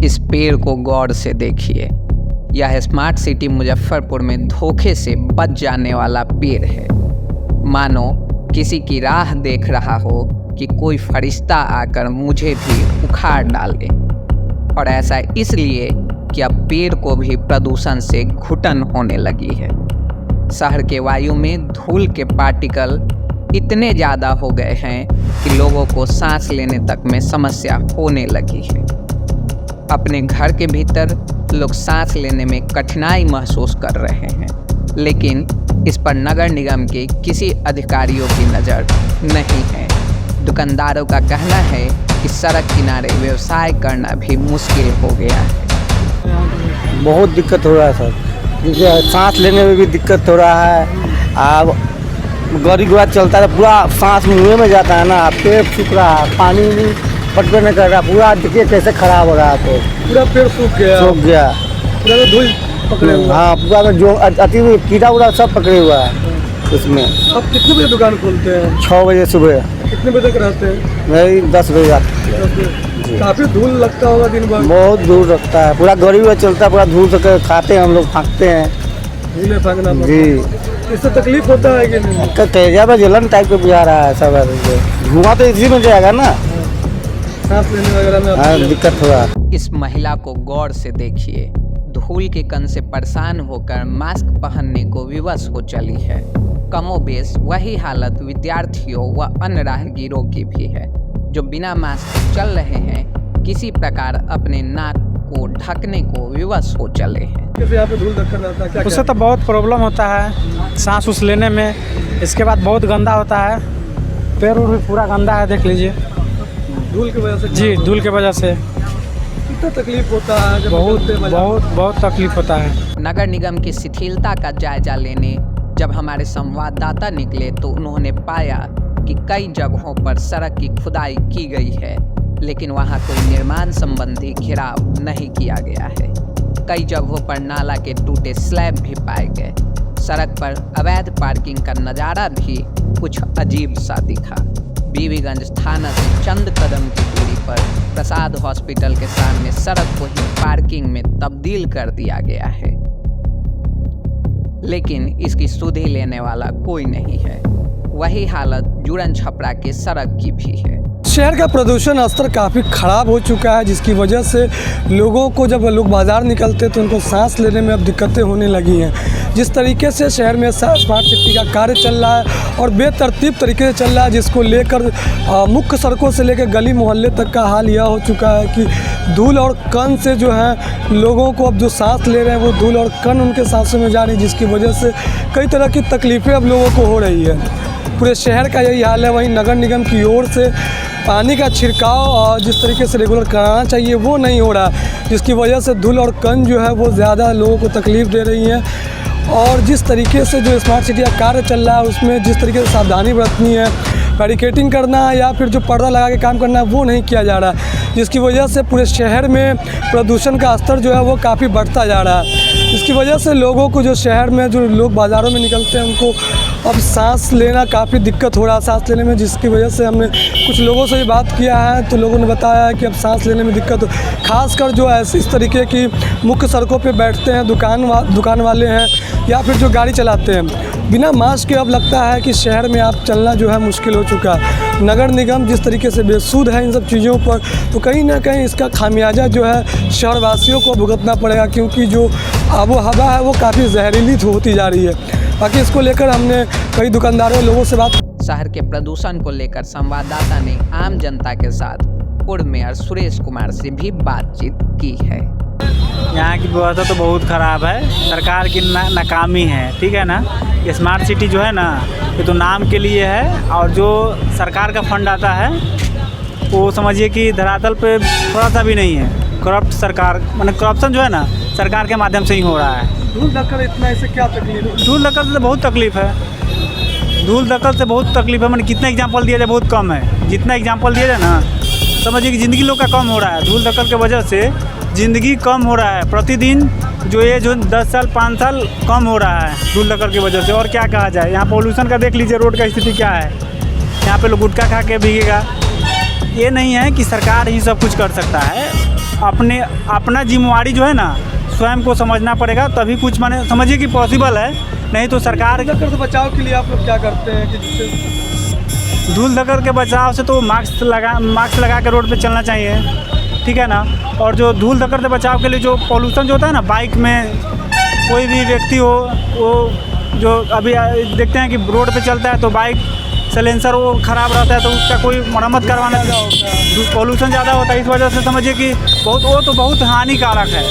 इस पेड़ को गौर से देखिए। यह स्मार्ट सिटी मुजफ्फरपुर में धोखे से बच जाने वाला पेड़ है। मानो किसी की राह देख रहा हो कि कोई फरिश्ता आकर मुझे भी उखाड़ डाले। और ऐसा इसलिए कि अब पेड़ को भी प्रदूषण से घुटन होने लगी है। शहर के वायु में धूल के पार्टिकल इतने ज़्यादा हो गए हैं कि लोगों को सांस लेने तक में समस्या होने लगी है। अपने घर के भीतर लोग सांस लेने में कठिनाई महसूस कर रहे हैं, लेकिन इस पर नगर निगम के किसी अधिकारियों की नज़र नहीं है। दुकानदारों का कहना है कि सड़क किनारे व्यवसाय करना भी मुश्किल हो गया है। बहुत दिक्कत हो रहा है सर, जैसे सांस लेने में भी दिक्कत हो रहा है। अब गाड़ी घोड़ा चलता है पूरा सांस मुँह में जाता है ना, पेड़ सूख रहा है, पानी नहीं पटवे नहीं कर रहा, पूरा देखिए कैसे खराब हो रहा है। तो पूरा पेड़ सूख गया पूरा तो धूल पकड़े हुआ। हाँ, पूरा जो अति कीड़ा उड़ा सब पकड़े हुआ है उसमें। अब कितने बजे दुकान खोलते हैं? 6 बजे सुबह। कितने बजे तक रहते हैं? वही 10 बजे आते। काफी धूल लगता होगा दिन भर? बहुत धूल लगता है, पूरा गाड़ी हुआ चलता है, पूरा धूल से खाते हैं हम लोग, फाँकते हैं। धूल फाँकना जी, इससे तकलीफ होता है कि नहीं? तेजा में जलन टाइप का बुझा रहा है सब, धुआं तो इसी में जाएगा ना, सांस लेने वगैरह में। हाँ, दिक्कत हो रहा है। इस महिला को गौर से देखिए। धूल के कण से परेशान होकर मास्क पहनने को विवश हो चली है। कमोबेश वही हालत विद्यार्थियों व अन्य राहगीरों की भी है, जो बिना मास्क चल रहे हैं, किसी प्रकार अपने नाक को ढकने को विवश हो चले हैं। कैसे यहाँ पे धूल धक्कर रहता है? क्या उससे तो बहुत प्रॉब्लम होता है सांस उस लेने में। इसके बाद बहुत गंदा होता है, पैर भी पूरा गंदा है, देख लीजिए। धूल की वजह से? जी, धूल की वजह से कितना तकलीफ होता है जब बहुत तकलीफ होता है। नगर निगम की शिथिलता का जायजा लेने जब हमारे संवाददाता निकले तो उन्होंने पाया कि कई जगहों पर सड़क की खुदाई की गई है, लेकिन वहां कोई निर्माण संबंधी घेराव नहीं किया गया है। कई जगहों पर नाला के टूटे स्लैब भी पाए गए। सड़क पर अवैध पार्किंग का नज़ारा भी कुछ अजीब सा दिखा। बीवीगंज थाना से चंद कदम की दूरी पर प्रसाद हॉस्पिटल के सामने सड़क को ही पार्किंग में तब्दील कर दिया गया है, लेकिन इसकी सुधि लेने वाला कोई नहीं है। वही हालत जुड़न छपरा के सड़क की भी है। शहर का प्रदूषण स्तर काफ़ी ख़राब हो चुका है, जिसकी वजह से लोगों को जब लोग बाज़ार निकलते तो उनको सांस लेने में अब दिक्कतें होने लगी हैं। जिस तरीके से शहर में स्मार्ट सिटी का कार्य चल रहा है और बेतरतीब तरीके से चल रहा है, जिसको लेकर मुख्य सड़कों से लेकर गली मोहल्ले तक का हाल यह हो चुका है कि धूल और कण से जो है लोगों को अब जो सांस ले रहे हैं वो धूल और कण उनके सांसों में जा रही है, जिसकी वजह से कई तरह की तकलीफ़ें अब लोगों को हो रही है। पूरे शहर का यही हाल है। वहीं नगर निगम की ओर से पानी का छिड़काव जिस तरीके से रेगुलर कराना चाहिए वो नहीं हो रहा, जिसकी वजह से धूल और कण जो है वो ज़्यादा लोगों को तकलीफ़ दे रही हैं। और जिस तरीके से जो स्मार्ट सिटी का कार्य चल रहा है उसमें जिस तरीके से सावधानी बरतनी है, बैरिकेटिंग करना है या फिर जो पर्दा लगा के काम करना है वो नहीं किया जा रहा है, जिसकी वजह से पूरे शहर में प्रदूषण का स्तर जो है वो काफ़ी बढ़ता जा रहा है। इसकी वजह से लोगों को जो शहर में जो लोग बाज़ारों में निकलते हैं उनको अब सांस लेना काफ़ी दिक्कत हो रहा है सांस लेने में, जिसकी वजह से हमने कुछ लोगों से भी बात किया है तो लोगों ने बताया है कि अब सांस लेने में दिक्कत हो, खासकर जो ऐसे इस तरीके की मुख्य सड़कों पे बैठते हैं दुकान वाले हैं या फिर जो गाड़ी चलाते हैं बिना मास्क के। अब लगता है कि शहर में आप चलना जो है मुश्किल हो चुका है। नगर निगम जिस तरीके से बेसुध है इन सब चीज़ों पर, तो कहीं ना कहीं इसका खामियाजा जो है शहरवासियों को भुगतना पड़ेगा, क्योंकि जो आबो हवा है वो काफ़ी जहरीली होती जा रही है। बाकी इसको लेकर हमने कई दुकानदारों लोगों से बात। शहर के प्रदूषण को लेकर संवाददाता ने आम जनता के साथ पूर्व मेयर सुरेश कुमार से भी बातचीत की है। यहाँ की व्यवस्था तो बहुत ख़राब है, सरकार की नाकामी है, ठीक है ना। स्मार्ट सिटी जो है ना ये तो नाम के लिए है, और जो सरकार का फंड आता है वो समझिए कि धरातल पे थोड़ा सा भी नहीं है। करप्ट सरकार, माने करप्शन जो है ना सरकार के माध्यम से ही हो रहा है। धूल धक्कर इतना, इससे क्या तकलीफ है? धूल धक्कर से बहुत तकलीफ है, धूल धक्कर से बहुत तकलीफ है। मैंने कितना एग्जाम्पल दिया जाए बहुत कम है, जितना एग्जाम्पल दिया जाए ना समझिए कि ज़िंदगी लोग का कम हो रहा है। धूल धक्कर की वजह से ज़िंदगी कम हो रहा है, प्रतिदिन जो ये जो 10 साल 5 साल कम हो रहा है धूल धक्कर की वजह से। और क्या कहा जाए, यहाँ पोल्यूशन का देख लीजिए, रोड का स्थिति क्या है। यहाँ पे लोग गुटखा खा के भीगेगा। ये नहीं है कि सरकार ही सब कुछ कर सकता है, अपना जिम्मेवारी जो है ना स्वयं को समझना पड़ेगा, तभी कुछ माने समझिए कि पॉसिबल है, नहीं तो सरकार धक्कर से बचाव के लिए आप लोग क्या करते हैं कि जिससे धूल धक्कर के बचाव से तो मास्क लगा के रोड पे चलना चाहिए, ठीक है ना। और जो धूल धक्कर से बचाव के लिए जो पॉल्यूशन जो होता है ना, बाइक में कोई भी व्यक्ति हो, वो जो अभी देखते हैं कि रोड पे चलता है तो बाइक साइलेंसर वो ख़राब रहता है तो उसका कोई मरम्मत करवाना, पॉल्यूशन ज़्यादा होता है, इस वजह से समझिए कि वो तो बहुत हानिकारक है।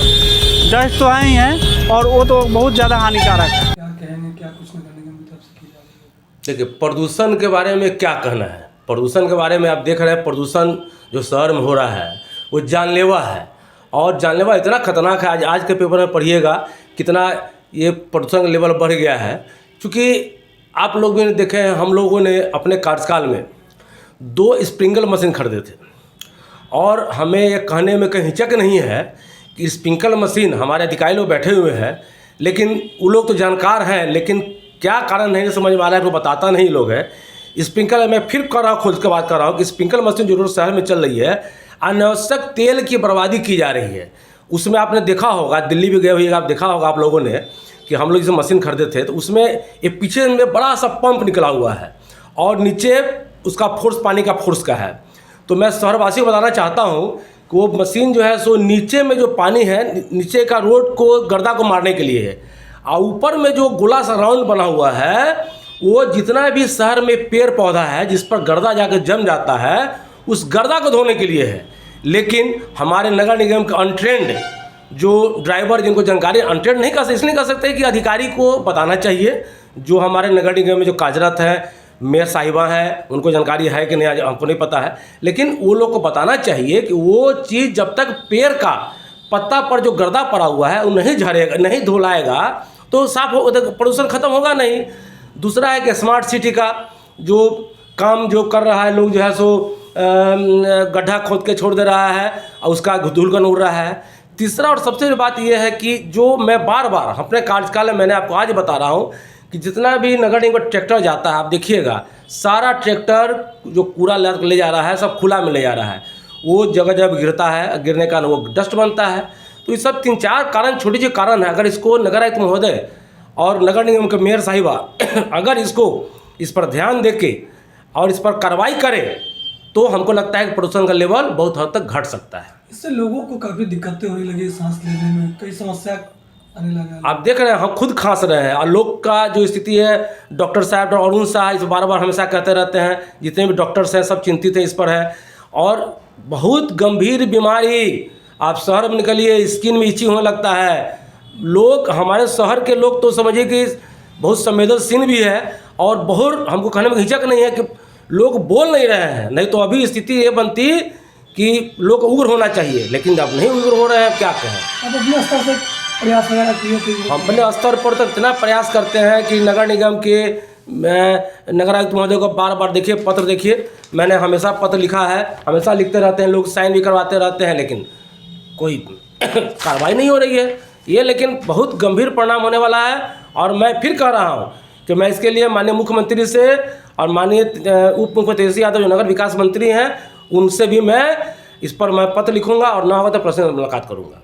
डस्ट तो है ही है और वो तो बहुत ज़्यादा हानिकारक है। क्या कहेंगे, क्या कुछ नगर निगम की तरफ से की जा रही है? देखिए, प्रदूषण के बारे में क्या कहना है। प्रदूषण के बारे में आप देख रहे हैं, प्रदूषण जो शहर में हो रहा है वो जानलेवा है, और जानलेवा इतना खतरनाक है। आज के पेपर में पढ़िएगा कितना ये प्रदूषण का लेवल बढ़ गया है। क्योंकि आप लोग भी देखे हैं, हम लोगों ने अपने कार्यकाल में 2 स्प्रिंकलर मशीन खरीदे थे, और हमें ये कहने में कहीं हिचक नहीं है कि स्प्रिंकलर मशीन हमारे अधिकारी लोग बैठे हुए हैं, लेकिन वो लोग तो जानकार हैं, लेकिन क्या कारण नहीं समझ में आ रहा है, वो बताता नहीं लोग है। स्प्रिंकलर मैं फिर कर रहा हूँ, खोज के बात कर रहा हूँ कि स्प्रिंकलर मशीन जो रोड शहर में चल रही है, अनावश्यक तेल की बर्बादी की जा रही है। उसमें आपने देखा होगा, दिल्ली भी गए होइएगा, आप देखा होगा आप लोगों ने कि हम लोग जैसे मशीन खरीदे थे तो उसमें ये पीछे में बड़ा सा पंप निकला हुआ है और नीचे उसका फोर्स पानी का फोर्स का है। तो मैं शहरवासी को बताना चाहता हूँ कि वो मशीन जो है सो नीचे में जो पानी है, नीचे का रोड को गर्दा को मारने के लिए है, और ऊपर में जो गोला सा राउंड बना हुआ है वो जितना भी शहर में पेड़ पौधा है जिस पर गर्दा जाकर जम जाता है उस गर्दा को धोने के लिए है। लेकिन हमारे नगर निगम के अनट्रेंड जो ड्राइवर, जिनको जानकारी अनट्रेंड नहीं कर सकते, इसलिए कर सकते हैं कि अधिकारी को बताना चाहिए। जो हमारे नगर निगम में जो कार्यरत हैं, मेयर साहिबा हैं, उनको जानकारी है कि नहीं हमको नहीं पता है, लेकिन वो लोग को बताना चाहिए कि वो चीज़ जब तक पेड़ का पत्ता पर जो गर्दा पड़ा हुआ है वो नहीं झड़ेगा, नहीं धुलाएगा तो साफ हो, प्रदूषण खत्म होगा नहीं। दूसरा है कि स्मार्ट सिटी का जो काम जो कर रहा है, लोग जो है सो गड्ढा खोद के छोड़ दे रहा है और उसका धूलकण उड़ रहा है। तीसरा और सबसे बड़ी बात यह है कि जो मैं बार बार अपने कार्यकाल में मैंने आपको आज बता रहा हूँ कि जितना भी नगर निगम का ट्रैक्टर जाता है, आप देखिएगा सारा ट्रैक्टर जो कूड़ा ले जा रहा है सब खुला में ले जा रहा है। वो जगह जब गिरता है, गिरने का वो डस्ट बनता है। तो ये सब 3-4 कारण, छोटे छोटे कारण है। अगर इसको नगर आयुक्त महोदय और नगर निगम के मेयर साहिबा अगर इस पर ध्यान दे के और इस पर कार्रवाई करे तो हमको लगता है कि प्रदूषण का लेवल बहुत हद तक घट सकता है। इससे लोगों को काफ़ी दिक्कतें होने लगी, सांस लेने में कई समस्या आने लगा। आप देख रहे हैं, हम खुद खांस रहे हैं, और लोग का जो स्थिति है, डॉक्टर साहब डॉक्टर अरुण शाह इस बार बार हमेशा कहते रहते हैं, जितने भी डॉक्टर्स हैं सब चिंतित हैं इस पर है। और बहुत गंभीर बीमारी, आप शहर में निकलिए स्किन में इचिंग होने लगता है। लोग, हमारे शहर के लोग तो समझिए कि बहुत संवेदनशील भी है, और बहुत हमको कहने में हिचक नहीं है कि लोग बोल नहीं रहे हैं, नहीं तो अभी स्थिति ये बनती कि लोग उग्र होना चाहिए, लेकिन अब नहीं उग्र हो रहे हैं, क्या कहें। अब अपने स्तर से प्रयास वगैरह किए थे? हम अपने स्तर पर तक इतना प्रयास करते हैं कि नगर निगम के नगर आयुक्त महोदय को बार बार देखिए, पत्र देखिए, मैंने हमेशा पत्र लिखा है, हमेशा लिखते रहते हैं, लोग साइन भी करवाते रहते हैं, लेकिन कोई कार्रवाई नहीं हो रही है ये। लेकिन बहुत गंभीर परिणाम होने वाला है, और मैं फिर कह रहा हूँ कि मैं इसके लिए माननीय मुख्यमंत्री से और माननीय उप मुख्यमंत्री तेजस्वी यादव जो नगर विकास मंत्री हैं उनसे भी मैं इस पर मैं पत्र लिखूंगा, और ना होगा तो पर्सनल मुलाकात करूंगा।